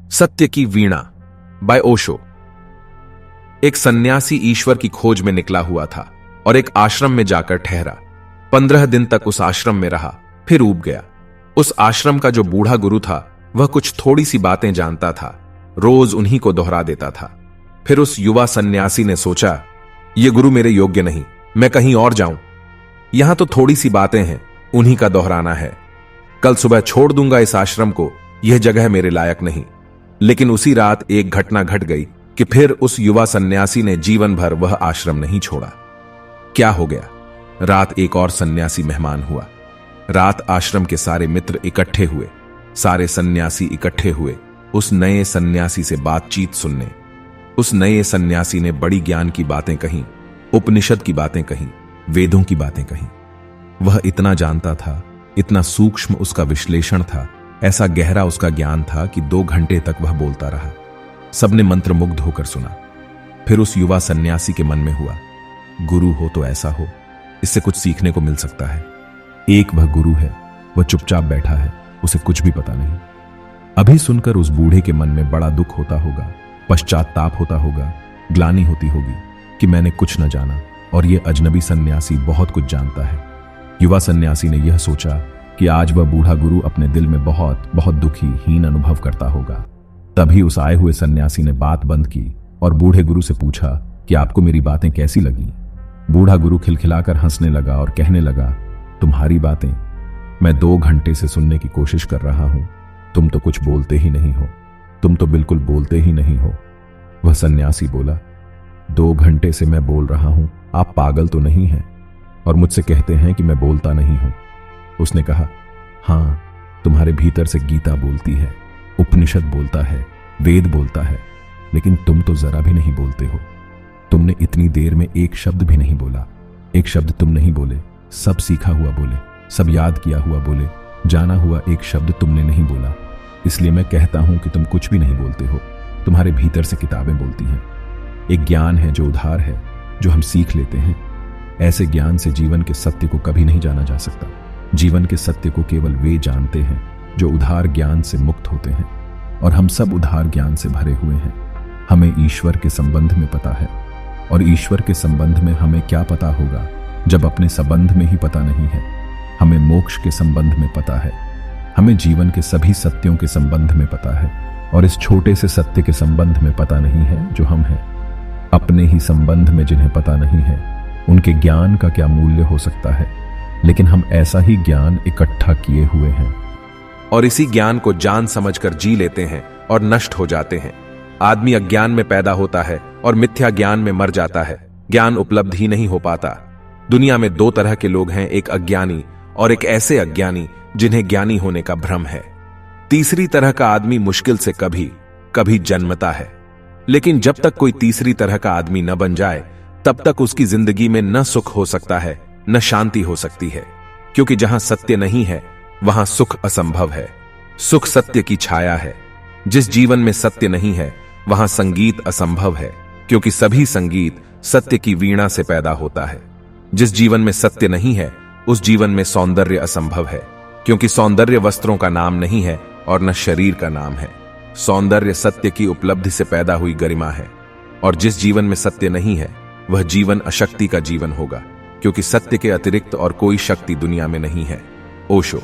सत्य की वीणा बाय ओशो। एक सन्यासी ईश्वर की खोज में निकला हुआ था और एक आश्रम में जाकर ठहरा। 15 दिन तक उस आश्रम में रहा, फिर ऊब गया। उस आश्रम का जो बूढ़ा गुरु था वह कुछ थोड़ी सी बातें जानता था, रोज उन्हीं को दोहरा देता था। फिर उस युवा सन्यासी ने सोचा, ये गुरु मेरे योग्य नहीं, मैं कहीं और जाऊं। यहां तो थोड़ी सी बातें हैं, उन्हीं का दोहराना है। कल सुबह छोड़ दूंगा इस आश्रम को, यह जगह मेरे लायक नहीं। लेकिन उसी रात एक घटना घट गई कि फिर उस युवा सन्यासी ने जीवन भर वह आश्रम नहीं छोड़ा। क्या हो गया? रात एक और सन्यासी मेहमान हुआ। रात आश्रम के सारे मित्र इकट्ठे हुए, सारे सन्यासी इकट्ठे हुए उस नए सन्यासी से बातचीत सुनने। उस नए सन्यासी ने बड़ी ज्ञान की बातें कहीं, उपनिषद की बातें कहीं, वेदों की बातें कहीं। वह इतना जानता था, इतना सूक्ष्म उसका विश्लेषण था, ऐसा गहरा उसका ज्ञान था कि 2 घंटे तक वह बोलता रहा। सबने मंत्रमुग्ध होकर सुना। फिर उस युवा सन्यासी के मन में हुआ, गुरु हो तो ऐसा हो, इससे कुछ सीखने को मिल सकता है। एक वह गुरु है, वह चुपचाप बैठा है, उसे कुछ भी पता नहीं। अभी सुनकर उस बूढ़े के मन में बड़ा दुख होता होगा, पश्चाताप होता होगा, ग्लानि होती होगी कि मैंने कुछ न जाना और यह अजनबी सन्यासी बहुत कुछ जानता है। युवा सन्यासी ने यह सोचा कि आज वह बूढ़ा गुरु अपने दिल में बहुत बहुत दुखी, हीन अनुभव करता होगा। तभी उस आए हुए सन्यासी ने बात बंद की और बूढ़े गुरु से पूछा कि आपको मेरी बातें कैसी लगी। बूढ़ा गुरु खिलखिलाकर हंसने लगा और कहने लगा, तुम्हारी बातें मैं 2 घंटे से सुनने की कोशिश कर रहा हूं, तुम तो कुछ बोलते ही नहीं हो, तुम तो बिल्कुल बोलते ही नहीं हो। वह सन्यासी बोला, 2 घंटे से मैं बोल रहा हूं, आप पागल तो नहीं हैं और मुझसे कहते हैं कि मैं बोलता नहीं हूं। उसने कहा, हां, तुम्हारे भीतर से गीता बोलती है, उपनिषद बोलता है, वेद बोलता है, लेकिन तुम तो जरा भी नहीं बोलते हो। तुमने इतनी देर में एक शब्द भी नहीं बोला। एक शब्द तुम नहीं बोले, सब सीखा हुआ बोले, सब याद किया हुआ बोले, जाना हुआ एक शब्द तुमने नहीं बोला। इसलिए मैं कहता हूं कि तुम कुछ भी नहीं बोलते हो, तुम्हारे भीतर से किताबें बोलती हैं। एक ज्ञान है जो उधार है, जो हम सीख लेते हैं। ऐसे ज्ञान से जीवन के सत्य को कभी नहीं जाना जा सकता। जीवन के सत्य को केवल वे जानते हैं जो उधार ज्ञान से मुक्त होते हैं, और हम सब उधार ज्ञान से भरे हुए हैं। हमें ईश्वर के संबंध में पता है, और ईश्वर के संबंध में हमें क्या पता होगा जब अपने संबंध में ही पता नहीं है। हमें मोक्ष के संबंध में पता है, हमें जीवन के सभी सत्यों के संबंध में पता है, और इस छोटे से सत्य के संबंध में पता नहीं है जो हम हैं। अपने ही संबंध में जिन्हें पता नहीं है, उनके ज्ञान का क्या मूल्य हो सकता है। लेकिन हम ऐसा ही ज्ञान इकट्ठा किए हुए हैं और इसी ज्ञान को जान समझकर जी लेते हैं और नष्ट हो जाते हैं। आदमी अज्ञान में पैदा होता है और मिथ्या ज्ञान में मर जाता है। ज्ञान उपलब्ध ही नहीं हो पाता। दुनिया में 2 तरह के लोग हैं, एक अज्ञानी और एक ऐसे अज्ञानी जिन्हें ज्ञानी होने का भ्रम है। तीसरी तरह का आदमी मुश्किल से कभी कभी जन्मता है, लेकिन जब तक कोई तीसरी तरह का आदमी न बन जाए तब तक उसकी जिंदगी में न सुख हो सकता है, न शांति हो सकती है। क्योंकि जहां सत्य नहीं है वहां सुख असंभव है। सुख सत्य की छाया है। जिस जीवन में सत्य नहीं है वहां संगीत असंभव है, क्योंकि सभी संगीत सत्य की वीणा से पैदा होता है। जिस जीवन में सत्य नहीं है उस जीवन में सौंदर्य असंभव है, क्योंकि सौंदर्य वस्त्रों का नाम नहीं है और न शरीर का नाम है। सौंदर्य सत्य की उपलब्धि से पैदा हुई गरिमा है, और जिस जीवन में सत्य नहीं है वह जीवन अशक्ति का जीवन होगा, क्योंकि सत्य के अतिरिक्त और कोई शक्ति दुनिया में नहीं है। ओशो।